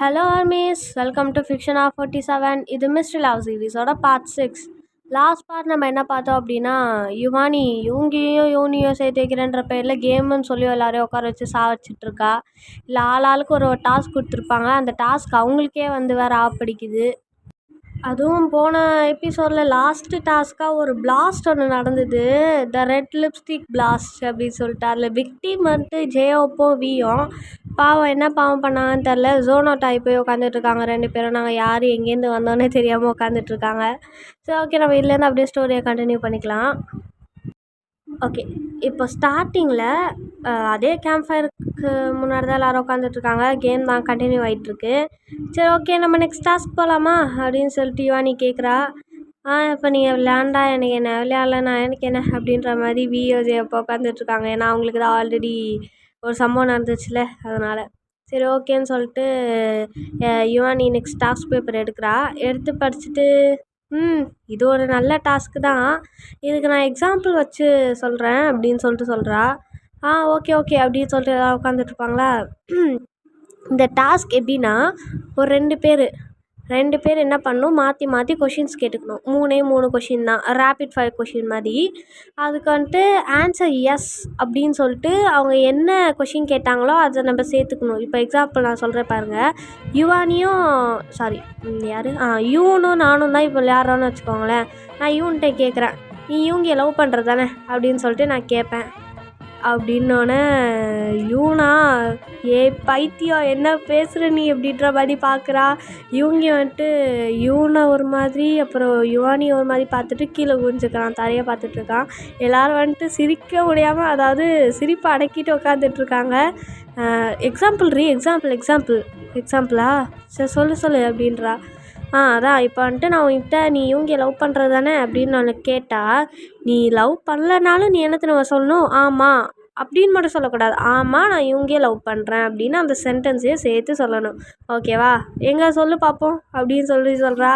Hello armies, welcome to fiction of 47. இது mystery love சீரிஸோட part 6. Last part நம்ம என்ன பார்த்தோம் அப்படின்னா, யுவானி இவங்களையும் யூனியும் சேர்த்து வைக்கிறேன்ற பேரில் கேமுன்னு சொல்லி எல்லாரையும் உட்கார வச்சு சாவச்சிட்ருக்கா. இல்லை ஆளுக்கு ஒரு டாஸ்க் கொடுத்துருப்பாங்க, அந்த டாஸ்க் அவங்களுக்கே வேறு ஆப்படிக்குது. அதுவும் போன எபிசோடில் லாஸ்ட்டு டாஸ்க்காக ஒரு பிளாஸ்ட் ஒன்று நடந்தது, த ரெட் லிப்ஸ்டிக் பிளாஸ்ட் அப்படின்னு சொல்லிட்டு. அதில் விக்டிம் ஜேஓப்போ வியும் பாவம் என்ன பாவம் பண்ணாங்கன்னு தெரில, ஜோன் அவுட் ஆகி போய் உட்காந்துட்ருக்காங்க ரெண்டு பேரும். நாங்கள் யார் எங்கேருந்து வந்தோன்னே தெரியாமல் உட்காந்துட்ருக்காங்க. சரி, ஓகே, நம்ம இதுலேருந்து அப்படியே ஸ்டோரியை கண்டினியூ பண்ணிக்கலாம். ஓகே, இப்போ ஸ்டார்டிங்கில் அதே கேம்ப் ஃபயருக்கு முன்னாடி தான் எல்லோரும் உட்காந்துட்ருக்காங்க. கேம் தான் கண்டினியூ ஆகிட்டுருக்கு. சரி, ஓகே, நம்ம நெக்ஸ்ட் டாஸ்க் போகலாமா அப்படின்னு சொல்லிட்டு யுவானி கேட்குறா. இப்போ நீங்கள் விளையாண்டா எனக்கு என்ன, விளையாடலண்ணா எனக்கு என்ன அப்படின்ற மாதிரி விஓஜே அப்போ உட்காந்துட்ருக்காங்க. ஏன்னா அவங்களுக்கு தான் ஆல்ரெடி ஒரு சம்பவம் நடந்துச்சுல, அதனால். சரி, ஓகேன்னு சொல்லிட்டு யுவானி நெக்ஸ்ட் டாஸ்க் பேப்பர் எடுக்கிறா. எடுத்து படிச்சுட்டு இது ஒரு நல்ல டாஸ்க்கு தான், இதுக்கு நான் எக்ஸாம்பிள் வச்சு சொல்கிறேன் அப்படின்னு சொல்லிட்டு சொல்கிறா. ஓகே ஓகே அப்படின்னு சொல்லிட்டு எல்லாம் உட்காந்துட்ருப்பாங்களா. இந்த டாஸ்க் எப்படின்னா, ஒரு ரெண்டு பேர் என்ன பண்ணணும், மாற்றி மாற்றி கொஷின்ஸ் கேட்டுக்கணும். 3 கொஷின் தான், ரேபிட் ஃபயர் கொஷின் மாதிரி. அதுக்கு ஆன்சர் எஸ் அப்படின்னு சொல்லிட்டு அவங்க என்ன கொஷின் கேட்டாங்களோ அதை நம்ம சேர்த்துக்கணும். இப்போ எக்ஸாம்பிள் நான் சொல்கிறேன் பாருங்கள். யூனும் நானும் தான் இப்போ விளையாடுறோன்னு வச்சுக்கோங்களேன். நான் யூன்கிட்ட கேட்குறேன், நீ இவங்க லவ் பண்ணுறது தானே அப்படின்னு சொல்லிட்டு நான் கேட்பேன். அப்படின்னோடனே யூனா, பைத்தியம் என்ன பேசுகிற நீ அப்படின்ற மாதிரி பார்க்குறா. இவங்க யூனை ஒரு மாதிரி, அப்புறம் யுவானி ஒரு மாதிரி பார்த்துட்டு கீழே குனிஞ்சுக்கிறான், தரையை பார்த்துட்ருக்கான். எல்லோரும் சிரிக்க முடியாமல், அதாவது சிரிப்பை அடக்கிட்டு உட்காந்துட்ருக்காங்க. எக்ஸாம்பிளா சரி சொல்லு அப்படின்றா. அதான் இப்போ நான் உன்கிட்ட நீ இவங்க லவ் பண்ணுறது தானே அப்படின்னு நான் கேட்டால், நீ லவ் பண்ணலனாலும் நீ என்ன நம்ம சொல்லணும், ஆமாம் அப்படின்னு மட்டும் சொல்லக்கூடாது. ஆமாம் நான் இவங்க லவ் பண்ணுறேன் அப்படின்னு அந்த சென்டென்ஸையே சேர்த்து சொல்லணும். ஓகேவா, எங்கே சொல்லு பார்ப்போம் அப்படின்னு சொல்கிறா.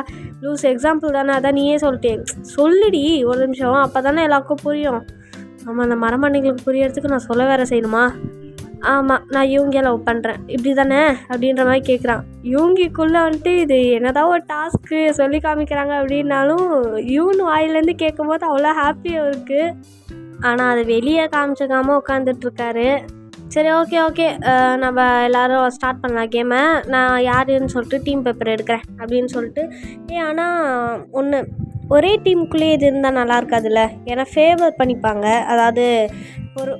லூஸ், எக்ஸாம்பிள் தானே, அதான் நீயே சொல்லிட்டேன். சொல்லுடி ஒரு நிமிஷம், அப்போ தானே எல்லாருக்கும் புரியும். ஆமாம், அந்த மரமண்டைகளுக்கு புரியறதுக்கு நான் சொல்ல வேறு செய்யணுமா? ஆமாம் நான் இவங்க லவ் பண்ணுறேன் இப்படி தானே அப்படின்ற மாதிரி கேட்குறான். இவங்களுக்குள்ளே இது என்னதான் ஒரு டாஸ்க்கு சொல்லி காமிக்கிறாங்க அப்படின்னாலும் இவனு வாயிலேருந்து கேட்கும்போது அவ்வளோ ஹாப்பியாக இருக்குது. ஆனால் அது வெளியே காமிச்சிக்காமல் உட்காந்துட்ருக்காரு. சரி, ஓகே, நம்ம எல்லோரும் ஸ்டார்ட் பண்ணலாம் கேமை. நான் யாருன்னு சொல்லிட்டு டீம் பேப்பர் எடுக்கிறேன் அப்படின்னு சொல்லிட்டு. ஆனால் ஒரே டீமுக்குள்ளேயே இது இருந்தால் நல்லா இருக்காதுல்ல, ஏன்னா ஃபேவர் பண்ணிப்பாங்க. அதாவது ஒரு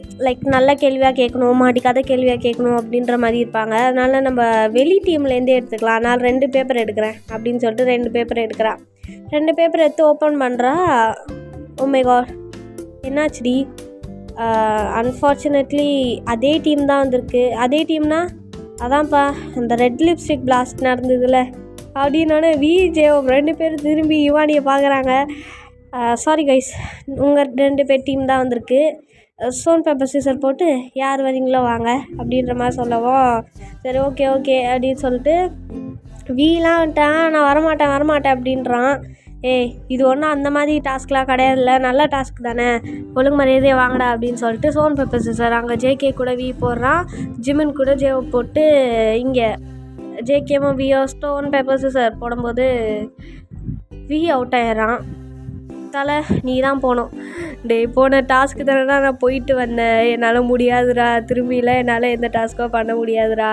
நல்ல கேள்வியாக கேட்கணும், மாட்டிக்காத கேள்வியாக கேட்கணும் அப்படின்ற மாதிரி இருப்பாங்க. அதனால் நம்ம வெளி டீம்லேருந்தே எடுத்துக்கலாம். அதனால் 2 பேப்பர் எடுக்கிறேன் அப்படின்னு சொல்லிட்டு 2 பேப்பர் எடுக்கிறான். 2 பேப்பர் எடுத்து ஓப்பன் பண்ணுறா. ஓ மை காட், என்னாச்சுடி? அன்ஃபார்ச்சுனேட்லி அதே டீம் தான் வந்திருக்கு. அதே டீம்னா அதான்ப்பா அந்த ரெட் லிப்ஸ்டிக் பிளாஸ்ட் நடந்ததுல அப்படின்னோடனே விஜே 2 பேர் திரும்பி யுவானியை பார்க்குறாங்க. சாரி கைஸ், உங்கள் 2 பேர் டீம் தான் வந்திருக்கு. ஸ்டோன் பேப்பர் சீசர் போட்டு யார் வரீங்களோ வாங்க அப்படின்ற மாதிரி சொல்லவும், சரி ஓகே அப்படின்னு சொல்லிட்டு வீலாம் வந்துட்டான். நான் வரமாட்டேன் அப்படின்றான். இது ஒன்றும் அந்த மாதிரி டாஸ்க்லாம் கிடையாதுல்ல, நல்ல டாஸ்க் தானே, ஒழுங்கு மரியாதையே வாங்கடா அப்படின்னு சொல்லிட்டு ஸ்டோன் பேப்பர் சீசர் அங்கே ஜேகே கூட வி போடுறான். ஜிமின் கூட ஜேஓ போட்டு இங்கே ஜேகேவும் வியோ ஸ்டோன் பேப்பர் சீசர் போடும்போது வி அவுட் ஆயிடுறான். தலை நீ தான் போகணும். போன டாஸ்க்கு தானே நான் போயிட்டு வந்தேன், என்னால் முடியாதுடா, திரும்பியில் என்னால் எந்த டாஸ்க்கோ பண்ண முடியாதுடா,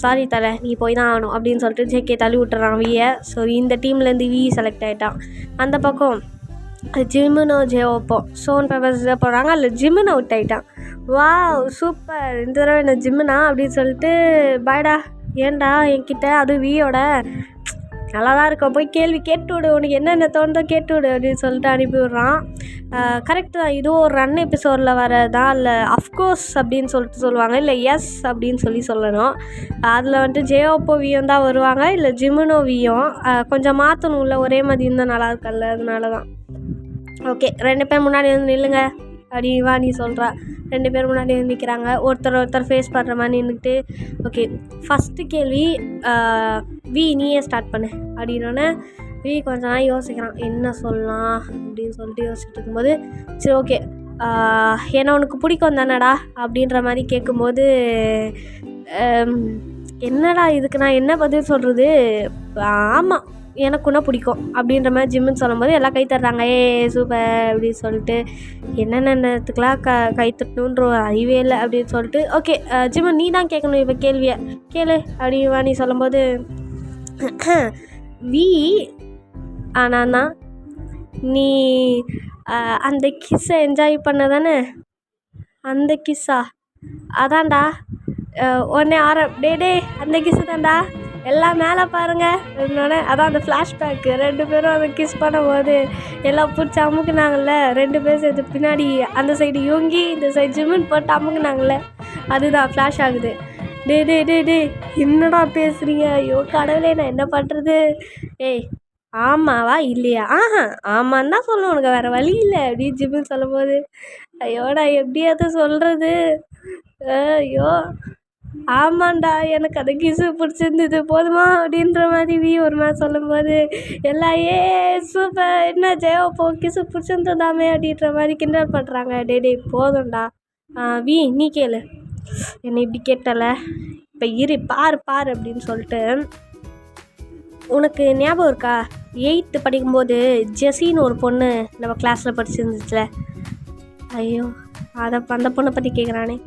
சாரி தலை நீ போய் தான் ஆகணும் அப்படின்னு சொல்லிட்டு ஜேகே தள்ளி விட்டுறான் வியை. ஸோ இந்த டீம்லேருந்து வி செலக்ட் ஆகிட்டான். அந்த பக்கம் ஜிமினோ ஜேஓப்போ ஸ்டோன் பேப்பர்ஸ் போடுறாங்க. அதில் ஜிமின் அவுட் ஆகிட்டான். வா சூப்பர், இந்த தடவை என்ன ஜிம்முனா அப்படின்னு சொல்லிட்டு பாய்டா. ஏன்டா என்கிட்ட, அது வியோட நல்லா தான் இருக்க, போய் கேள்வி கேட்டு விடு, உனக்கு என்னென்ன தோணுதோ கேட்டு விடு அப்படின்னு சொல்லிட்டு அனுப்பி விட்றான். கரெக்டு தான், இதுவும் ஒரு ரன் எபிசோடில் வரதான். இல்லை அஃப்கோர்ஸ் அப்படின்னு சொல்லிட்டு சொல்லுவாங்க, இல்லை எஸ் அப்படின்னு சொல்லணும். அதில் ஜேஓப்போ வியும் தான் வருவாங்க, இல்லை ஜிமினோ வியும். கொஞ்சம் மாற்றணும், இல்லை ஒரே மாதிரி இருந்தால் நல்லா இருக்கல்ல, அதனால தான். ஓகே, 2 பேர் முன்னாடி நில்லுங்க அப்படி வாணி சொல்கிறா. 2 பேர் முன்னாடி நிற்கிறாங்க, ஒருத்தர் ஃபேஸ் பண்ணுற மாதிரி நின்றுக்கிட்டு. ஓகே, ஃபஸ்ட்டு கேள்வி வி நீயே ஸ்டார்ட் பண்ணு அப்படின்னோடனே வி கொஞ்ச நாள் யோசிக்கிறான், என்ன சொல்லலாம் அப்படின்னு சொல்லிட்டு யோசிச்சுட்டு இருக்கும்போது, சரி ஓகே என்ன உனக்கு பிடிக்கும் தானடா அப்படின்ற மாதிரி கேட்கும்போது, என்னடா இதுக்கு நான் என்ன பதில் சொல்கிறது? ஆமாம், எனக்கு ஒன்றா பிடிக்கும் அப்படின்ற மாதிரி ஜிம்முன்னு சொல்லும்போது எல்லாம் கை தட்டுறாங்க. சூப்பர் அப்படின்னு சொல்லிட்டு என்னென்ன நேரத்துக்கெலாம் கை தட்டணுன்ற ஒரு அறிவே இல்லை அப்படின்னு சொல்லிட்டு ஓகே ஜிம்மு நீ தான் கேட்கணும் இப்போ கேள்வியை கேளு அப்படிவா நீ சொல்லும்போது வி ஆனால் நீ அந்த கிஸ்ஸை என்ஜாய் பண்ண தானே? அந்த கிஸ்ஸா? அதான்டா உடனே டே அந்த கிஸ்ஸு தான்டா எல்லாம் மேலே பாருங்கள் என்னோட அதான் அந்த ஃப்ளாஷ்பேக்கு 2 பேரும் அதை கிஸ் பண்ணும்போது எல்லாம் பிடிச்சி அமுக்குனாங்கல்ல 2 பேரும் சேர்த்து பின்னாடி அந்த சைடு யோங்கி இந்த சைடு ஜிம்முன்னு போட்டு அமுக்குனாங்கல்ல அதுதான் ஃப்ளாஷ் ஆகுது. டே என்னடா பேசுகிறீங்க? ஐயோ கடவுளே நான் என்ன பண்ணுறது? ஏய் ஆமாவா இல்லையா? ஆமான்னு தான் சொல்லணும், உனக்கு வேறு வழி இல்லை அப்படின்னு ஜிம்முன்னு சொல்லும்போது ஐயோ நான் எப்படியாவது சொல்கிறது? ஐயோ ஆமாண்டா எனக்கு அந்த கிசு பிடிச்சிருந்தது போதுமா அப்படின்ற மாதிரி ஒரு மாதிரி சொல்லும்போது எல்லாம் சூப்பர் என்ன ஜெயப்போ கிசு பிடிச்சிருந்ததாமே அப்படின்ற மாதிரி கிண்டல் பண்ணுறாங்க. டே போதும்டா. நீ கேளு. என்னை இப்படி கேட்டல இப்போ இரு பாரு அப்படின்னு சொல்லிட்டு உனக்கு ஞாபகம் இருக்கா 8th படிக்கும்போது ஜெஸின்னு ஒரு பொண்ணு நம்ம கிளாஸில் படிச்சிருந்துச்சுல? ஐயோ அந்த பொண்ணை பற்றி கேட்குறானே.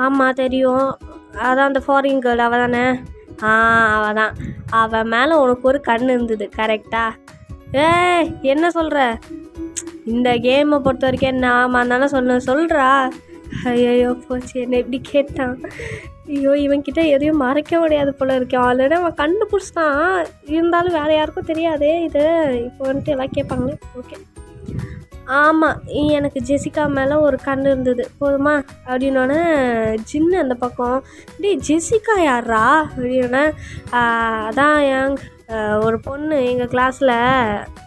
ஆமாம் தெரியும், அதான் அந்த ஃபாரின் கேர்ள் அவள் தானே? அவள் தான். அவள் மேலே உனக்கு ஒரு கண் இருந்தது கரெக்டா? என்ன சொல்கிற? இந்த கேமை பொறுத்த வரைக்கும் என்ன ஆமாம் தானே சொல்கிறா? ஐயோ போச்சு என்ன இப்படி கேட்டான். ஐயோ இவன்கிட்ட எதையும் மறைக்க முடியாது போல இருக்கேன். ஆல்ரெடி அவன் கண்டுபிடிச்சிட்டான், இருந்தாலும் வேறு யாருக்கும் தெரியாதே இது. இப்போ வந்துட்டு எல்லாம் கேட்பாங்களே. ஓகே ஆமாம் எனக்கு ஜெசிகா மேலே ஒரு கண் இருந்தது போதுமா அப்படின்னோடனே ஜின்னு அந்த பக்கம் ஜெசிகா யாரா அப்படின்னோடனே அதான் ஒரு பொண்ணு எங்கள் கிளாஸில்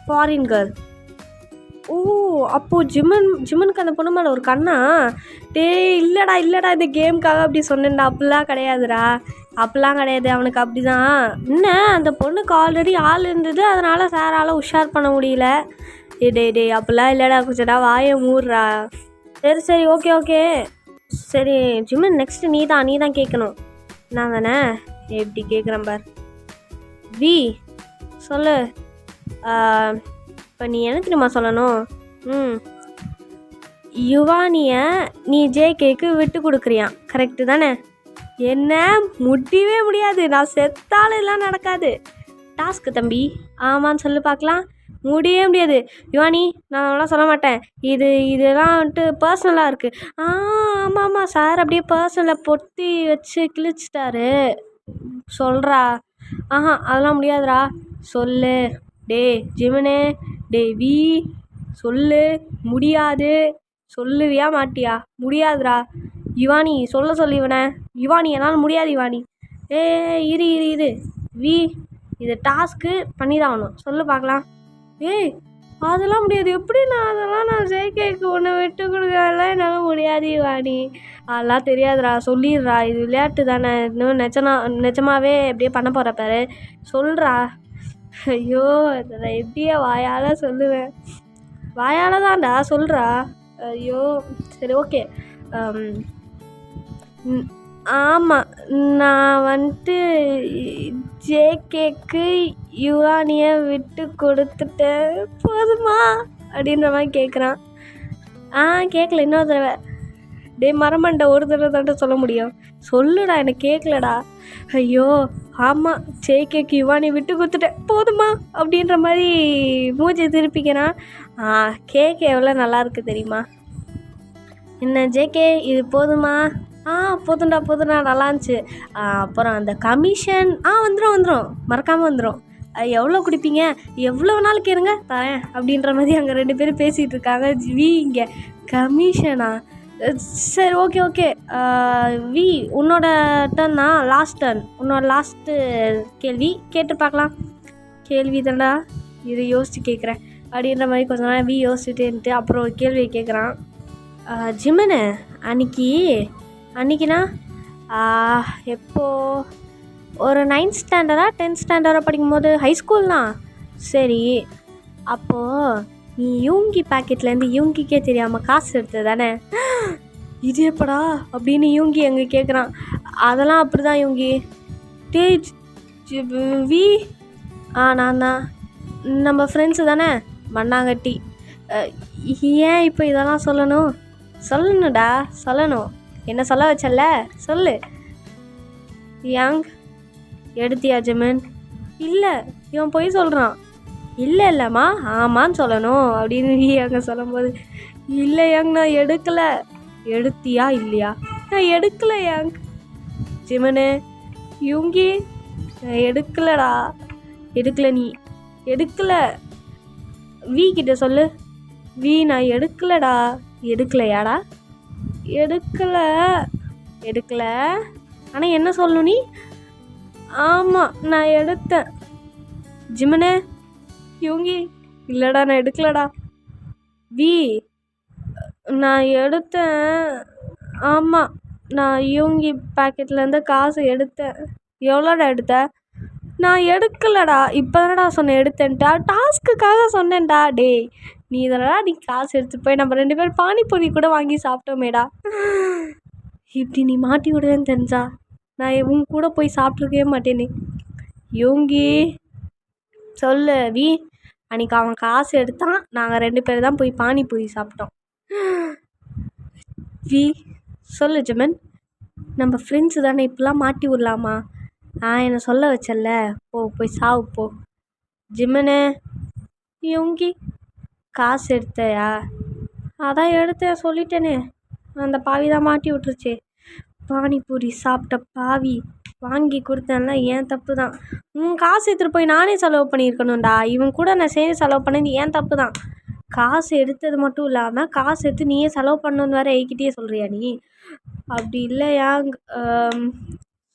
ஃபாரின் கேர்ள். அப்போது ஜிம்மனுக்கு அந்த பொண்ணு மேலே ஒரு கண்ணா? இல்லைடா இந்த கேமுக்காக அப்படி சொன்னேன்டா, அப்படிலாம் கிடையாதுடா, அப்படிலாம் கிடையாது. அவனுக்கு அப்படி தான் என்ன அந்த பொண்ணுக்கு ஆல்ரெடி ஆள் இருந்தது, அதனால் சாரால் உஷார் பண்ண முடியல. டே அப்படிலாம் இல்லைடா, கொஞ்சடா வாயை மூடுறா. சரி ஓகே சரி ஜிம்மன் நெக்ஸ்ட்டு நீ தான் கேட்கணும். நான் தானே எப்படி கேட்குறேன் பார். சொல்லு. இப்போ நீ என்ன தெரியுமா சொல்லணும்? யுவானியை நீ ஜேகேக்கு விட்டு கொடுக்குறியான் கரெக்டு தானே? என்ன முடியவே முடியாது, நான் செத்தாலும் எல்லாம் நடக்காது. டாஸ்க்கு தம்பி. ஆமான்னு சொல்லு பார்க்கலாம். முடியவே முடியாது யுவானி, நான் அதெல்லாம் சொல்ல மாட்டேன். இதெல்லாம் வந்துட்டு பர்சனலாக இருக்குது. ஆமாம் சார் அப்படியே பர்சனலை பொத்தி வச்சு கிழிச்சிட்டாரு சொல்கிறா. அதெல்லாம் முடியாதுடா சொல்லு. ஜிமனே வி சொல்லு. முடியாது சொல்லுவியா மாட்டியா? முடியாதுடா யுவானி, சொல்லு இவனை. யுவானி என்னால் முடியாது யுவானி. இரு வி இது டாஸ்க்கு பண்ணி தான் ஆகணும், சொல்லு பார்க்கலாம். அதெல்லாம் முடியாது. எப்படி நான் ஜேகேக்கு ஒன்று விட்டு கொடுக்கலாம், என்னால் முடியாது யுவானி. அதெல்லாம் தெரியாதுடா சொல்லிடுறா, இது விளையாட்டு தானே, இன்னும் நிஜமாவே எப்படியே பண்ண போகிற பாரு சொல்கிறா. ஐயோ அதை நான் எப்படியே வாயால் சொல்லுவேன்? வாயால் தான்டா சொல்கிறா. ஐயோ சரி ஓகே. ஆமாம் நான் வந்துட்டு ஜேகேக்கு யுவானியை விட்டு கொடுத்துட்டேன் போதுமா அப்படின்ற மாதிரி கேட்குறான். கேட்கல இன்னொரு தடவை. மரமண்டை ஒரு தடவை தான்ட்டு சொல்ல முடியும், சொல்லுடா எனக்கு கேட்கலடா. ஐயோ ஆமாம் ஜேகேக்கு யுவானி விட்டு கொடுத்துட்டேன் போதுமா அப்படின்ற மாதிரி மூஞ்சி திருப்பிக்கிறான். கேட்க எவ்வளோ நல்லாயிருக்கு தெரியுமா? என்ன ஜேகே இது போதுமா? போதும்டா நல்லா இருந்துச்சு. அப்புறம் அந்த கமிஷன் வந்துடும் மறக்காமல் வந்துடும். எவ்வளோ குடிப்பீங்க? எவ்வளோ நாள் கேளுங்க தரேன் அப்படின்ற மாதிரி அங்கே 2 பேரும் பேசிகிட்டு இருக்காங்க. இங்கே கமிஷனா? சரி ஓகே வி உன்னோட டர்ன் தான், லாஸ்ட் டர்ன், உன்னோட லாஸ்ட்டு கேள்வி கேட்டு பார்க்கலாம். கேள்வி தான்டா, இது யோசிச்சு கேட்குறேன் அப்படின்ற மாதிரி கொஞ்ச நேரம் வி யோசிச்சுட்டேன்ட்டு அப்புறம் ஒரு கேள்வியை கேட்குறான். ஜிம்மனு அன்னைக்குண்ணா எப்போது ஒரு 9th ஸ்டாண்டர்டா 10th ஸ்டாண்டர்டா படிக்கும்போது ஹைஸ்கூல் தான். சரி அப்போது நீ யூங்கி பேக்கெட்லேருந்து யூங்கிக்கே தெரியாமல் காசு எடுத்தது தானே? இது எப்படா அப்படின்னு யூங்கி அங்கே கேட்குறான். அதெல்லாம் அப்படி தான் யுங்கி. டேய் வி நான் தான். நம்ம ஃப்ரெண்ட்ஸு தானே மண்ணாங்கட்டி. ஏன் இப்போ இதெல்லாம் சொல்லணும்? சொல்லணும்டா, சொல்லணும். என்ன சொல்ல வச்சல்ல, சொல்லு. யாங் எடுத்தியா ஜிமின்? இல்லை, இவன் போய் சொல்கிறான். இல்லைம்மா ஆமான்னு சொல்லணும் அப்படின்னு அங்கே சொல்லும்போது, இல்லை யாங் நான் எடுக்கலை. எடுத்தியா இல்லையா? நான் எடுக்கலை யாங். ஜிமனு யுங்கி எடுக்கலடா. எடுக்கலை, நீ எடுக்கலை. வி கிட்ட சொல்லு. வி நான் எடுக்கலடா. எடுக்கலையாடா? எடுக்கலை. ஆனால் என்ன சொல்லணும் நீ? ஆமாம் நான் எடுத்தேன். ஜிமனே யுங்கி இல்லைடா நான் எடுக்கலடா. வி நான் எடுத்தேன். ஆமாம் நான் யுங்கி பாக்கெட்லேருந்து காசு எடுத்தேன். எவ்வளோடா எடுத்த? நான் எடுக்கலடா. இப்போ தானடா சொன்னேன் எடுத்தேன்ட்டா. டாஸ்க்குக்காக சொன்னேன்டா. டேய் நீ இதெல்லாம் நீ காசு எடுத்துகிட்டு போய் நம்ம 2 பேரும் பானிபூரி கூட வாங்கி சாப்பிட்டோமேடா. இப்படி நீ மாட்டி விடுவேன்னு தெரிஞ்சா நான் உன் கூட போய் சாப்பிட்ருக்கவே மாட்டேனே. யோங்கி சொல்லு. வி அன்றைக்கி அவன் காசு எடுத்தான். நாங்கள் 2 பேர் தான் போய் பானிபூரி சாப்பிட்டோம். வி சொல்லு ஜிமன். நம்ம ஃப்ரெண்ட்ஸு தானே, இப்படிலாம் மாட்டி விடலாமா? என்னை சொல்ல வச்சல்ல, போய் சாவு போ. ஜிமனு யோங்கி காசு எடுத்தையா? அதான் எடுத்தேன் சொல்லிட்டேனே. அந்த பாவி தான் மாட்டி விட்டுருச்சே. பானிபூரி சாப்பிட்ட பாவி. வாங்கி கொடுத்தேன்ல, ஏன் தப்பு தான். காசு எடுத்துகிட்டு போய் நானே செலவு பண்ணியிருக்கணும்டா. இவன் கூட நான் சேர்ந்து செலவு பண்ணது ஏன் தப்பு தான். காசு எடுத்தது மட்டும் இல்லாமல் காசு எடுத்து நீயே செலவு பண்ணணுன்னு வேறு என்கிட்டயே சொல்கிறியா நீ? அப்படி இல்லையா?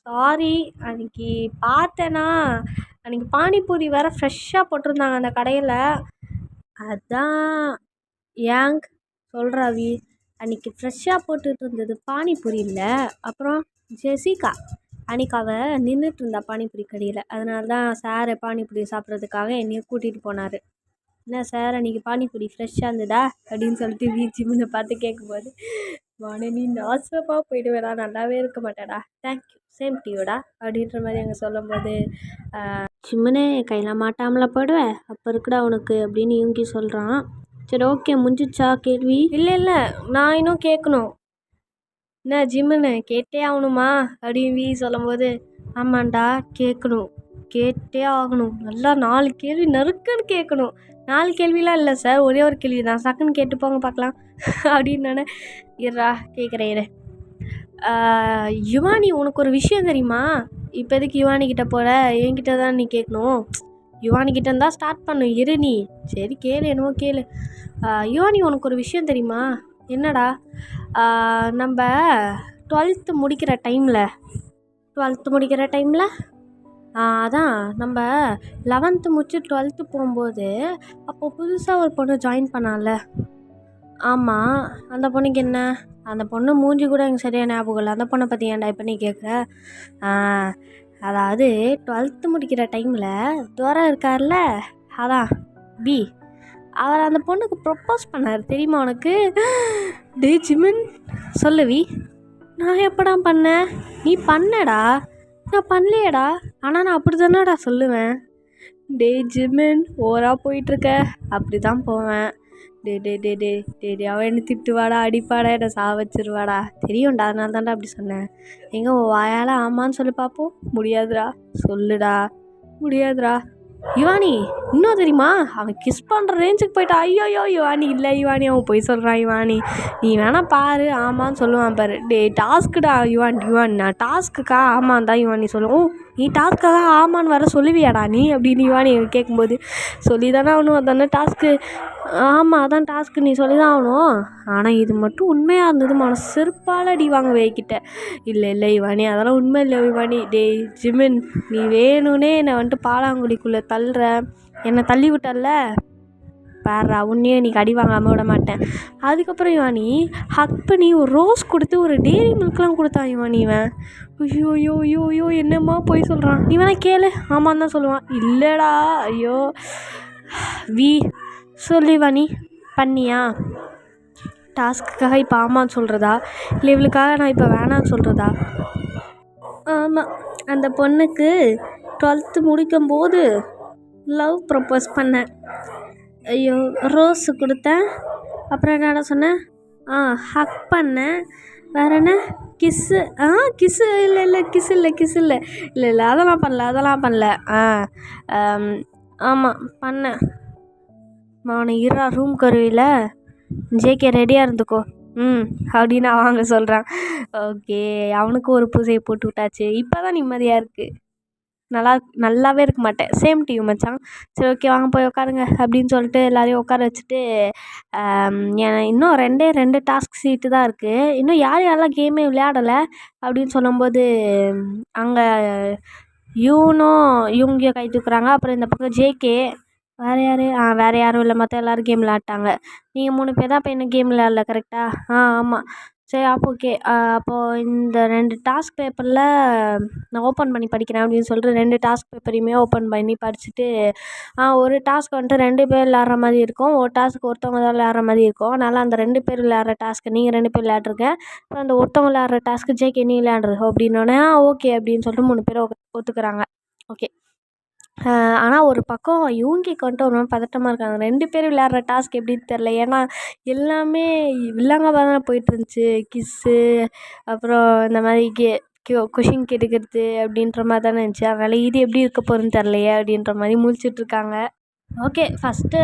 சாரி, அன்றைக்கி பார்த்தேன்னா அன்றைக்கி பானிபூரி வேறு ஃப்ரெஷ்ஷாக போட்டிருந்தாங்க அந்த கடையில். அதான் ஏங் சொல்கிறாவி. அன்றைக்கி ஃப்ரெஷ்ஷாக போட்டுட்டு இருந்தது பானிபூரி இல்லை. அப்புறம் ஜெசிகா அன்றைக்கி அவள் நின்றுட்டு இருந்தா பானிபூரி கடையில். அதனால தான் சார் பானிபூரி சாப்பிட்றதுக்காக என்னையும் கூட்டிகிட்டு போனார். என்ன சார் அன்றைக்கி பானிபூரி ஃப்ரெஷ்ஷாக இருந்ததா அப்படின்னு சொல்லிட்டு ஜிம்முனை பார்த்து கேட்கும்போது, வானே நீ நாசமாக போயிடுவேடா, நல்லாவே இருக்க மாட்டேடா, தேங்க்யூ சேம் டியூடா அப்படின்ற மாதிரி அங்கே சொல்லும்போது, ஜிம்முனே கையில் மாட்டாமல போயிடுவேன் அப்போ இருக்குடா உனக்கு அப்படின்னு யூங்கி சொல்கிறான். சரி ஓகே முடிஞ்சிச்சா கேள்வி? இல்லை நான் இன்னும் கேட்கணும். என்ன ஜிம்முன்னு கேட்டே ஆகணுமா அப்படின்னு வி சொல்லும்போது, ஆமாண்டா கேட்கணும், கேட்டே ஆகணும். நல்லா 4 கேள்வி நறுக்குன்னு கேட்கணும். 4 கேள்விலாம் இல்லை சார், ஒரே ஒரு கேள்வி தான், சக்குன்னு கேட்டு போங்க பார்க்கலாம் அப்படின்னு நானே. இருடா கேட்குறேன் இரு. யுவானி உனக்கு ஒரு விஷயம் தெரியுமா? இப்போ எதுக்கு யுவானி கிட்ட போகிற? என்கிட்ட தான் நீ கேட்கணும். யுவானி கிட்ட இருந்தால் ஸ்டார்ட் பண்ணும். இரு நீ. சரி கேளு, என்னவோ கேளு. யுவானி உனக்கு ஒரு விஷயம் தெரியுமா? என்னடா? நம்ம 12th முடிக்கிற டைமில் அதான் நம்ம 11th முடிச்சு 12th போகும்போது அப்போது புதுசாக ஒரு பொண்ணு ஜாயின் பண்ணால. ஆமாம், அந்த பொண்ணுக்கு என்ன? அந்த பொண்ணு மூஞ்சி கூட எனக்கு சரியாக ஞாபகம் இல்லை. அந்த பொண்ணை பற்றி ஏன்டா இப்போ நீ கேட்குற? அதாவது 12th முடிக்கிற டைமில் துரை இருக்கார்ல, அதான் பி, அவர் அந்த பொண்ணுக்கு ப்ரப்போஸ் பண்ணார் தெரியுமா உனக்கு? டே ஜிமின் சொல்லுவி. நான் எப்படா பண்ணேன்? நீ பண்ணடா. நான் பண்ணலையேடா. ஆனால் நான் அப்படி தானேடா சொல்லுவேன். டே ஜிமின் ஓவராக போயிட்டுருக்க. அப்படி தான் போவேன். டே அவன் என்ன திட்டுவாடா, அடிப்பாடா, என்னை சாவச்சிருவாடா. தெரியும்டா, அதனால தான்டா அப்படி சொன்னேன். எங்கே உன் வாயால் ஆமான்னு சொல்லி பார்ப்போம். முடியாதுடா. சொல்லுடா. முடியாதுடா. யுவானி இன்னும் தெரியுமா? அவன் கிஸ் பண்ணுற ரேஞ்சுக்கு போயிட்டா. ஐயோயோ யுவானி இல்லை யுவானி, அவன் போய் சொல்கிறான். யுவானி நீ வேணா பாரு, ஆமான்னு சொல்லுவான் பாரு. டே டாஸ்க்குடா யுவான் நான் டாஸ்க்குக்கா ஆமான் தான் யுவானி சொல்லுவோம். நீ டாஸ்க்காக ஆமான்னு வர சொல்லுவியாடா நீ அப்படின்னு யுவானி கேட்கும்போது, சொல்லி தானே ஆகணும், அதானே டாஸ்க்கு. ஆமாம் அதான் டாஸ்க்கு, நீ சொல்லி தான் ஆகணும். ஆனால் இது மட்டும் உண்மையாக இருந்தது மனசு செருப்பால் அடி வாங்க வைக்கிட்ட. இல்லை யுவானி அதெல்லாம் உண்மை இல்லை யுவானி. டே ஜிமின் நீ வேணும்னே என்னை வந்துட்டு பாலாங்குடிக்குள்ளே தள்ளுற, என்னை தள்ளி விட்டல்ல பாரா, உன்னையே நீ அடி வாங்காமல் விட மாட்டேன். அதுக்கப்புறம் யுவானி ஹக் பண்ணி ஒரு ரோஸ் கொடுத்து ஒரு டேரி மில்க்லாம் கொடுத்தான் யுவானி. இவன் ஐயோ என்னம்மா போய் சொல்கிறான். நீ வேணா கேளு, ஆமான்னு தான் சொல்லுவான். இல்லைடா ஐயோ வி சொல்லி வாணி பண்ணியா? டாஸ்க்குக்காக இப்போ ஆமான்னு சொல்கிறதா இல்லை இவளுக்காக நான் இப்போ வேணான்னு சொல்கிறதா? ஆமாம், அந்த பொண்ணுக்கு 12th முடிக்கும்போது லவ் ப்ரப்போஸ் பண்ணேன். ஐயோ, ரோஸு கொடுத்தேன். அப்புறம் என்னடா சொன்னேன்? ஹக் பண்ணேன். வேறு என்ன? கிஸ்ஸு. கிஸ்ஸு இல்லை கிஸ் இல்லை இல்லை அதெல்லாம் பண்ணல. ஆமாம் பண்ணேன். அவனை இருறா ரூம் கருவியில் ஜேகே ரெடியாக இருந்துக்கோ அப்படின்னு அவங்க சொல்கிறான். ஓகே, அவனுக்கு ஒரு பூஜையை போட்டு விட்டாச்சு. இப்போ தான் நிம்மதியாக இருக்குது. நல்லாவே இருக்க மாட்டேன். சேம் டியூ மச்சான். சரி ஓகே வாங்க போய் உட்காருங்க அப்படின்னு சொல்லிட்டு எல்லாரையும் உட்கார வச்சுட்டு இன்னும் 2 டாஸ்க் சீட்டு தான் இருக்குது. இன்னும் யாரெல்லாம் கேமே விளையாடலை அப்படின்னு சொல்லும்போது அங்கே யூங்கியோ கை தூக்குறாங்க. அப்புறம் இந்த பக்கம் ஜேகே. வேறு யாரும் இல்லை, மற்ற எல்லோரும் கேம் விளையாட்டாங்க. நீங்கள் 3 பேர் தான் இப்போ என்ன கேம் விளையாடல கரெக்டாக? ஆமாம். சரி அப்போ ஓகே. அப்போது இந்த 2 டாஸ்க் பேப்பரில் நான் ஓப்பன் பண்ணி படிக்கிறேன் அப்படின்னு சொல்லிட்டு 2 டாஸ்க் பேப்பரையுமே ஓப்பன் பண்ணி படிச்சுட்டு ஒரு டாஸ்க் வந்துட்டு 2 பேர் விளையாடுற மாதிரி இருக்கும், ஒரு டாஸ்க் ஒருத்தவங்க தான் விளையாடுற மாதிரி இருக்கும். அதனால் அந்த 2 பேர் விளையாடுற டாஸ்க்கு நீங்கள் 2 பேர் விளையாடுறீங்க. அப்புறம் அந்த ஒருத்தவங்க விளையாடுற டாஸ்க்கு ஜேகே நீ விளையாடுற அப்படின்னோடனே ஓகே அப்படின்னு சொல்லிட்டு 3 பேர் ஒத்துக்கிறாங்க. ஓகே. ஆனால் ஒரு பக்கம் யூங்கிக்கு வந்துட்டு ஒரு மாதிரி பதட்டமாக இருக்காங்க. 2 பேர் விளையாடுற டாஸ்க் எப்படின்னு தெரில. ஏன்னா எல்லாமே வில்லங்கமாக தானே போயிட்டுருந்துச்சு. கிஸ்ஸு, அப்புறம் இந்த மாதிரி கொஷின் கேட்டுக்கிறது அப்படின்ற மாதிரி தானே இருந்துச்சு. அதனால் இது எப்படி இருக்க போகிறதுன்னு தெரிலையே அப்படின்ற மாதிரி முழிச்சிட்ருக்காங்க. ஓகே, ஃபஸ்ட்டு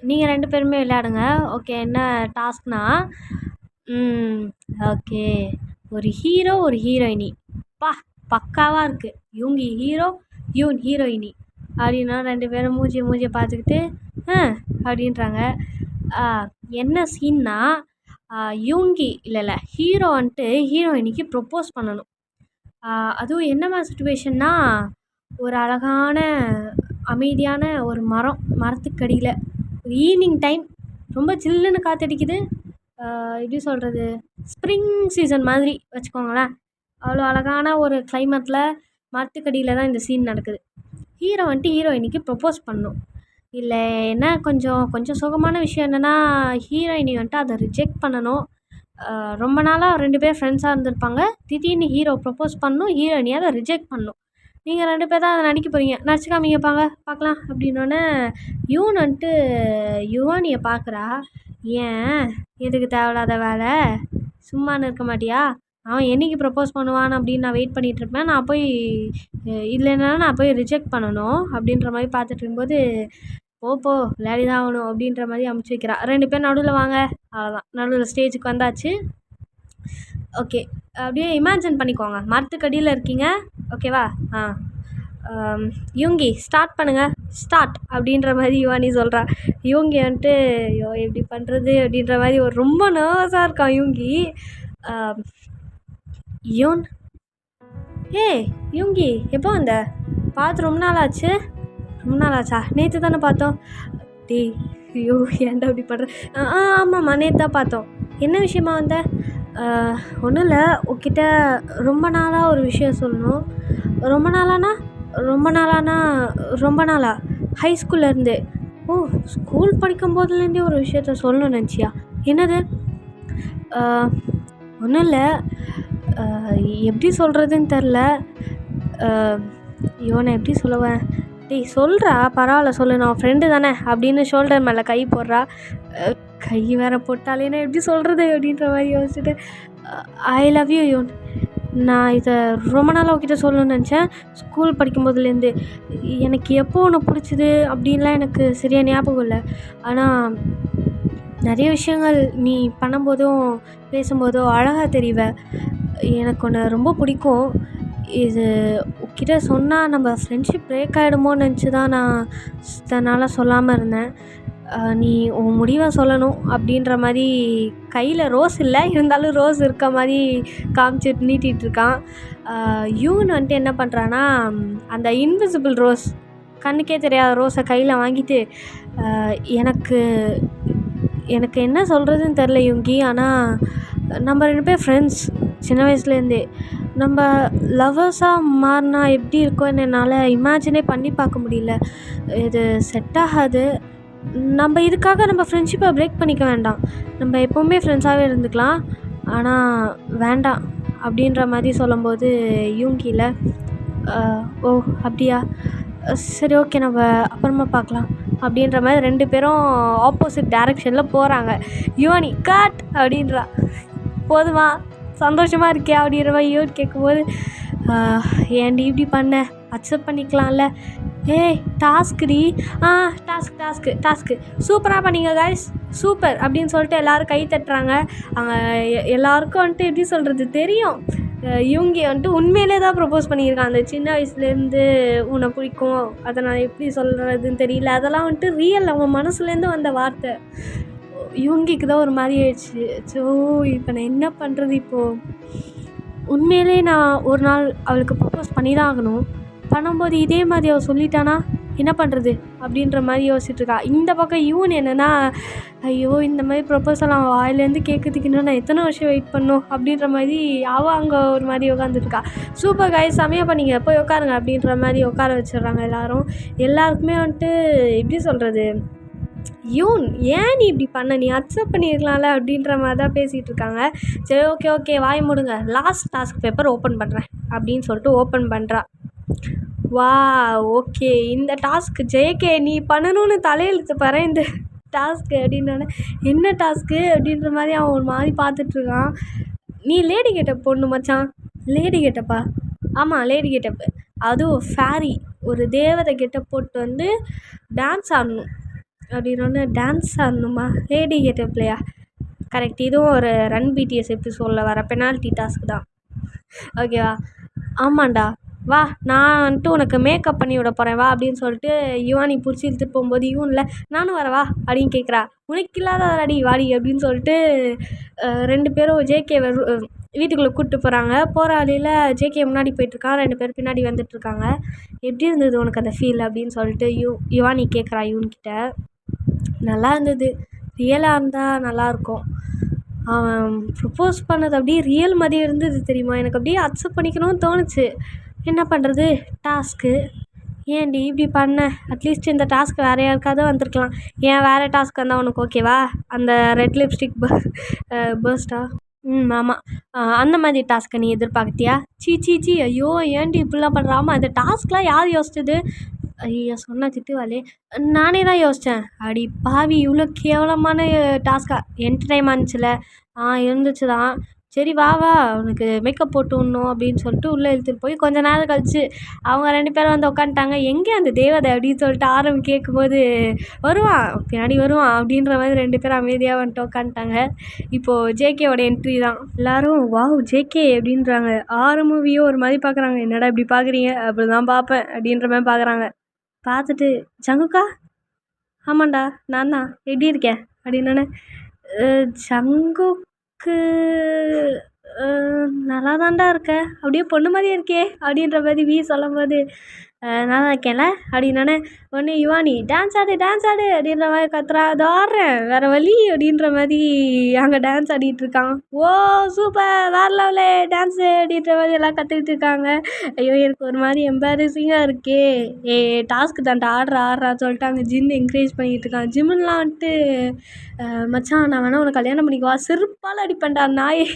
நீங்கள் 2 பேருமே விளையாடுங்க. ஓகே, என்ன டாஸ்க்னால் ஓகே, ஒரு ஹீரோ ஒரு ஹீரோயினி. பக்காவாக இருக்குது. யூங்கி ஹீரோ, யூன் ஹீரோயினி அப்படின்னா 2 பேரும் மூஞ்சியை பார்த்துக்கிட்டு அப்படின்றாங்க. என்ன சீன்னா யூங்கி இல்லை ஹீரோ வந்துட்டு ஹீரோயினிக்கு ப்ரப்போஸ் பண்ணணும். அதுவும் என்ன மாதிரி சுச்சுவேஷன்னா, ஒரு அழகான அமைதியான ஒரு மரத்துக்கடியில் ஒரு ஈவினிங் டைம், ரொம்ப சில்லுன்னு காற்றடிக்குது. எப்படி சொல்கிறது, ஸ்ப்ரிங் சீசன் மாதிரி வச்சுக்கோங்களேன். அவ்வளோ அழகான ஒரு கிளைமேட்டில் மரத்துக்கடியில் தான் இந்த சீன் நடக்குது. ஹீரோ வந்துட்டு ஹீரோயினிக்கு ப்ரப்போஸ் பண்ணணும். இல்லை என்ன கொஞ்சம் சோகமான விஷயம் என்னென்னா, ஹீரோயினி வந்துட்டு அதை ரிஜெக்ட் பண்ணணும். ரொம்ப நாளாக 2 பேர் ஃப்ரெண்ட்ஸாக இருந்திருப்பாங்க. திடீர்னு ஹீரோ ப்ரப்போஸ் பண்ணணும், ஹீரோயினி அதை ரிஜெக்ட் பண்ணணும். நீங்கள் 2 பேர் தான் அதை நடிக்க போகிறீங்க, நடிச்சு காமிங்கப்பாங்க பார்க்கலாம் அப்படின்னோடனே யூன் வந்துட்டு யுவானியை பார்க்குறா. ஏன் எதுக்கு தேவையில்லாத வேலை, சும்மான்னு இருக்க மாட்டியா? அவன் என்றைக்கு ப்ரப்போஸ் பண்ணுவான் அப்படின்னு நான் வெயிட் பண்ணிகிட்ருப்பேன். நான் போய் இல்லைன்னா நான் போய் ரிஜெக்ட் பண்ணணும் அப்படின்ற மாதிரி பார்த்துட்டு இருக்கும்போது போ விளையாடி தான் ஆகணும் அப்படின்ற மாதிரி அமுச்சு வைக்கிறா. 2 பேர் நடுவில் வாங்க. அவ்வளோதான், நடுவில் ஸ்டேஜுக்கு வந்தாச்சு. ஓகே, அப்படியே இமேஜின் பண்ணிக்கோங்க, மரத்துக்கடியில் இருக்கீங்க. ஓகேவா? யூங்கி ஸ்டார்ட் பண்ணுங்கள், ஸ்டார்ட் அப்படின்ற மாதிரி யுவானி சொல்கிறா. யூங்கி வந்துட்டு ஐயோ எப்படி பண்ணுறது அப்படின்ற மாதிரி ஒரு ரொம்ப நர்வஸாக இருக்கான் யூங்கி. யூன் யூங்கி எப்போ வந்த? பார்த்து ரொம்ப நாள் ஆச்சா? நேற்று தானே பார்த்தோம். ஐயோ ஏன்டா அப்படி பண்ணுறேன்? ஆமாம்மா நேற்று தான் பார்த்தோம். என்ன விஷயமா வந்த? ஒன்றும் இல்லை, உன்கிட்ட ரொம்ப நாளாக ஒரு விஷயம் சொல்லணும். ரொம்ப நாளா? ஹை ஸ்கூல்லேருந்து? ஸ்கூல் படிக்கும் போதுலேருந்தே ஒரு விஷயத்த சொல்லணும்னு நினச்சியா? என்னது? ஒன்றும் இல்லை, எப்படி சொல்கிறதுன்னு தெரில. இவனை எப்படி சொல்லுவேன்? சொல்கிறா, பரவாயில்ல சொல்லு, நான் ஃப்ரெண்டு தானே அப்படின்னு ஷோல்டர் மேலே கை போடுறா. கை வேறு போட்டாலேன்னா எப்படி சொல்கிறது அப்படின்ற மாதிரி யோசிச்சுட்டு ஐ லவ் யூ யூன். நான் இதை ரொம்ப நாளாக உங்ககிட்ட சொல்லணும்னு நினச்சேன். ஸ்கூல் படிக்கும்போதுலேருந்து எனக்கு எப்போ ஒன்று பிடிச்சிது அப்படின்லாம் எனக்கு சரியாக ஞாபகம் இல்லை. ஆனால் நிறைய விஷயங்கள் நீ பண்ணும்போதும் பேசும்போதோ அழகாக தெரிவ. எனக்கு ஒன்று ரொம்ப பிடிக்கும். இது உன்கிட்ட சொன்னால் நம்ம ஃப்ரெண்ட்ஷிப் பிரேக் ஆகிடுமோன்னு நினச்சி தான் நான் இதனால் சொல்லாமல் இருந்தேன். நீ உன் முடிவை சொல்லணும் அப்படின்ற மாதிரி கையில் ரோஸ் இல்லை, இருந்தாலும் ரோஸ் இருக்க மாதிரி காமிச்சிட்டு நீட்டிகிட்ருக்கான். யூன் வந்துட்டு என்ன பண்ணுறான்னா, அந்த இன்விசிபிள் ரோஸ், கண்ணுக்கே தெரியாத ரோஸை கையில் வாங்கிட்டு எனக்கு என்ன சொல்கிறதுன்னு தெரில யூங்கி, ஆனால் நம்ம 2 பேர் ஃப்ரெண்ட்ஸ் சின்ன வயசுலேருந்தே. நம்ம லவ்வர்ஸாக மாறினா எப்படி இருக்கும்னு என்னால் இமேஜினே பண்ணி பார்க்க முடியல. இது செட் ஆகாது. நம்ம இதுக்காக நம்ம ஃப்ரெண்ட்ஷிப்பை பிரேக் பண்ணிக்க வேண்டாம். நம்ம எப்போவுமே ஃப்ரெண்ட்ஸாகவே இருந்துக்கலாம். ஆனால் வேண்டாம், அப்படின்ற மாதிரி சொல்லும்போது யூங்கியில் ஓ அப்படியா சரி ஓகே நம்ம அப்புறமா பார்க்கலாம் அப்படின்ற மாதிரி 2 பேரும் ஆப்போசிட் டைரெக்ஷனில் போகிறாங்க. யுவானி கட் அப்படின்றா. போதுமா சந்தோஷமாக இருக்கே அப்படின்ற மாதிரி யூன் கேட்கும்போது ஏன்டி இப்படி பண்ண அக்செப்ட் பண்ணிக்கலாம்ல. ஏய் டாஸ்க்குடி டாஸ்க்கு சூப்பராக பண்ணீங்க கைஸ் சூப்பர் அப்படின்னு சொல்லிட்டு எல்லோரும் கை தட்டுறாங்க. அங்கே எல்லாருக்கும் வந்துட்டு எப்படி சொல்கிறது தெரியும் இவங்க வந்துட்டு உண்மையிலே தான் ப்ரப்போஸ் பண்ணியிருக்காங்க. அந்த சின்ன வயசுலேருந்து உன்னை பிடிக்கும் அதை நான் எப்படி சொல்கிறதுன்னு தெரியல, அதெல்லாம் வந்துட்டு ரியல் அவங்க மனசுலேருந்து வந்த வார்த்தை. இவங்களுக்கு தான் ஒரு மாதிரி ஆயிடுச்சு. ஸோ இப்போ நான் என்ன பண்ணுறது இப்போது? உண்மையிலே நான் ஒரு நாள் அவளுக்கு ப்ரப்போஸ் பண்ணி தான் ஆகணும். பண்ணும்போது இதே மாதிரி அவள் சொல்லிட்டானா என்ன பண்ணுறது அப்படின்ற மாதிரி யோசிச்சுட்ருக்கா. இந்த பக்கம் யூன் என்னென்னா ஐயோ இந்த மாதிரி ப்ரொப்போசல் அவன் வாயிலேருந்து கேட்குறதுக்கு இன்னும் நான் எத்தனை வருஷம் வெயிட் பண்ணணும் அப்படின்ற மாதிரி அவள் அங்கே ஒரு மாதிரி உட்காந்துருக்கா. சூப்பர் காய் செமையாக பண்ணிங்க போய் உட்காருங்க அப்படின்ற மாதிரி உட்கார வச்சிடுறாங்க எல்லாருக்குமே வந்துட்டு எப்படி சொல்கிறது யூன் ஏன் நீ இப்படி பண்ண நீ அக்செப்ட் பண்ணியிருக்கலாம்ல அப்படின்ற மாதிரி தான் பேசிகிட்டு இருக்காங்க. சரி ஓகே வாய் மூடுங்க லாஸ்ட் டாஸ்க் பேப்பர் ஓப்பன் பண்ணுறேன் அப்படின்னு சொல்லிட்டு ஓப்பன் பண்ணுறா. வா ஓகே இந்த டாஸ்க்கு ஜெயகே நீ பண்ணணும்னு தலையெழுத்து பாரு இந்த டாஸ்க்கு அப்படின்னோடனே என்ன டாஸ்க்கு அப்படின்ற மாதிரி அவன் ஒரு மாதிரி பார்த்துட்ருக்கான். நீ லேடி கெட்டப் போடணும் மச்சான். லேடி கெட்டப்பா? ஆமாம் லேடி கெட்டப்பு, அதுவும் ஃபேரி ஒரு தேவதை கெட்டப் போட்டு வந்து டான்ஸ் ஆடணும் அப்படின்னோடனே டான்ஸ் ஆடணுமா லேடி கெட்டப்லையா? கரெக்ட், இதுவும் ஒரு ரன் பிடிஎஸ் எபிசோடில் வர பெனால்ட்டி டாஸ்க் தான் ஓகேவா? ஆமாண்டா வா நான் வந்துட்டு உனக்கு மேக்கப் பண்ணி விட போகிறேன் வா அப்படின்னு சொல்லிட்டு யுவானி பிடிச்சி இழுத்துட்டு போகும்போது யூனில் நானும் வரவா அப்படின்னு கேட்குறா. உனக்கு இல்லாத அடி வாடி அப்படின்னு சொல்லிட்டு 2 பேரும் ஜேகே வீட்டுக்குள்ளே கூப்பிட்டு போகிறாங்க. போகிற வழியில் ஜேகே முன்னாடி போயிட்டுருக்கான், 2 பேர் பின்னாடி வந்துட்டுருக்காங்க. எப்படி இருந்தது உனக்கு அந்த ஃபீல் அப்படின்னு சொல்லிட்டு யுவானி கேட்குறா யூன்கிட்ட. நல்லா இருந்தது, ரியலாக இருந்தால் நல்லாயிருக்கும். அவன் ப்ரப்போஸ் பண்ணது அப்படியே ரியல் மாதிரியே இருந்தது தெரியுமா? எனக்கு அப்படியே அக்செப்ட் பண்ணிக்கணும்னு தோணுச்சு. என்ன பண்ணுறது டாஸ்க்கு ஏன்டி இப்படி பண்ண? அட்லீஸ்ட் இந்த டாஸ்க் வேறு யாருக்காவது வந்திருக்கலாம். ஏன் வேறு டாஸ்க் வந்தால் உனக்கு ஓகேவா? அந்த ரெட் லிப்ஸ்டிக் பர்ஸ்டா? ஆமாம் அந்த மாதிரி டாஸ்க்கை நீ எதிர்பார்த்தியா? சீ ஐயோ ஏன்டி இப்படிலாம் பண்ணுறாமா? இந்த டாஸ்க்லாம் யார் யோசிச்சது? ஐயோ சொன்னால் திட்டுவாளே. நானே தான் யோசித்தேன். அடி பாவி இவ்வளோ கேவலமான டாஸ்க்காக என்டர்டைம் ஆனிச்சுல? இருந்துச்சு தான். சரி வா உனக்கு மேக்கப் போட்டு விடணும் அப்படின்னு சொல்லிட்டு உள்ளே இழுத்துட்டு போய் கொஞ்ச நேரம் கழிச்சு அவங்க 2 பேரும் வந்து உட்காந்துட்டாங்க. எங்கே அந்த தேவதை அப்படின்னு சொல்லிட்டு கேட்கும்போது வருவான் பின்னாடி வருவான் அப்படின்ற மாதிரி 2 பேரும் அமைதியாக வந்துட்டு உட்காந்துட்டாங்க. இப்போது ஜேகேவோட என்ட்ரி தான். எல்லோரும் வாவ் ஜேகே அப்படின்றாங்க. மூவியும் ஒரு மாதிரி பார்க்குறாங்க. என்னடா இப்படி பார்க்குறீங்க? அப்படி தான் பார்ப்பேன் அப்படின்ற மாதிரி பார்க்குறாங்க. பார்த்துட்டு ஜங்குக்கா? ஆமாண்டா நான் தான், எப்படி இருக்கேன் அப்படின்னோடனே ஜங்குக்கு நல்லா தான்டா இருக்க, அப்படியே பொண்ணு மாதிரியே இருக்கே அப்படின்ற மாதிரி சொல்லும்போது நல்லா இருக்கேன்ல அப்படின்னோடனே உடனே யுவானி டான்ஸ் ஆடு அப்படின்ற மாதிரி கத்துறா. அது ஆடுறேன் வேறு வழி அப்படின்ற மாதிரி அங்கே டான்ஸ் ஆடிட்டுருக்கான். ஓ சூப்பர் வேறு லெவலே டான்ஸு அப்படின்ற மாதிரி எல்லாம் கற்றுக்கிட்டு இருக்காங்க. ஐயோ எனக்கு ஒரு மாதிரி எம்பாரசிங்காக இருக்கே. டாஸ்க்கு தான்ட்டு ஆடுறான்னு சொல்லிட்டு அங்கே ஜிம் என்கரேஜ் பண்ணிகிட்டு இருக்கான். ஜிம்முலாம் வந்துட்டு மச்சான் நான் வேணா உனக்கு கல்யாணம் பண்ணிக்குவா, செருப்பால் அடிப்பேன்டா நாயே,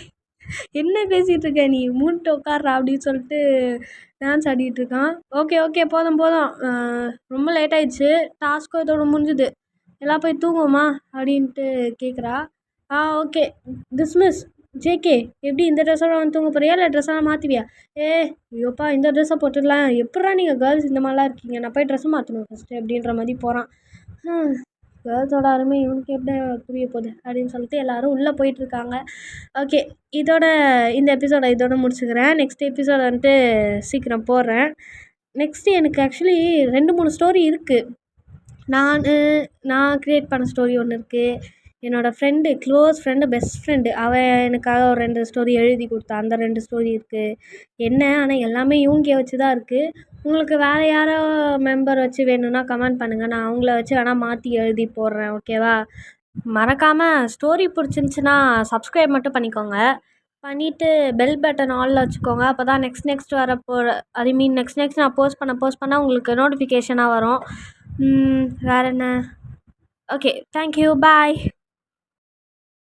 என்ன பேசிகிட்டு இருக்க நீ, மூன்ட்டு உட்கார்றா அப்படின்னு சொல்லிட்டு டான்ஸ் ஆடிட்டுருக்கான். ஓகே போதும் ரொம்ப லேட் ஆயிடுச்சு, டாஸ்க்கும் இதோட முடிஞ்சுது, எல்லாம் போய் தூங்குவோமா அப்படின்ட்டு கேட்குறா. Okay dismiss. ஜேகே எப்படி இந்த ட்ரெஸ்ஸோட வந்து தூங்க போறியா இல்லை ட்ரெஸ்ஸெல்லாம் மாற்றுவியா? ஐயோப்பா இந்த ட்ரெஸ்ஸை போட்டுடலாம், எப்பட்றா நீங்கள் கேர்ள்ஸ் இந்த மாதிரிலாம் இருக்கீங்க, நான் போய் ட்ரெஸ்ஸை மாற்றணும் ஃபஸ்ட்டு அப்படின்ற மாதிரி போகிறான். கேர்ள்ஸோட அருமை இவனுக்கு எப்படி புரிய போகுது அப்படின்னு சொல்லிட்டு எல்லோரும் உள்ளே போயிட்டுருக்காங்க. ஓகே இந்த எபிசோடை இதோட முடிச்சுக்கிறேன். நெக்ஸ்ட் எபிசோட வந்துட்டு சீக்கிரம் போடுறேன். நெக்ஸ்ட்டு எனக்கு ஆக்சுவலி 2-3 ஸ்டோரி இருக்குது. நான் க்ரியேட் பண்ண ஸ்டோரி ஒன்று இருக்குது. என்னோடய friend, close friend, best friend, அவள் எனக்காக ஒரு 2 ஸ்டோரி எழுதி கொடுத்தா. அந்த 2 ஸ்டோரி இருக்குது. ஆனால் எல்லாமே இவங்க வச்சு தான் இருக்குது. உங்களுக்கு வேறு யாரோ மெம்பர் வச்சு வேணும்னா கமெண்ட் பண்ணுங்கள், நான் அவங்கள வச்சு வேணால் மாற்றி எழுதி போடுறேன். ஓகேவா? மறக்காமல் ஸ்டோரி பிடிச்சிருந்துச்சின்னா சப்ஸ்கிரைப் மட்டும் பண்ணிக்கோங்க. பண்ணிவிட்டு பெல் பட்டன் ஆலில் வச்சுக்கோங்க. அப்போ தான் நெக்ஸ்ட் வர நெக்ஸ்ட் நான் போஸ்ட் பண்ண உங்களுக்கு நோட்டிஃபிகேஷனாக வரும். வேறு என்ன? Okay thank you bye.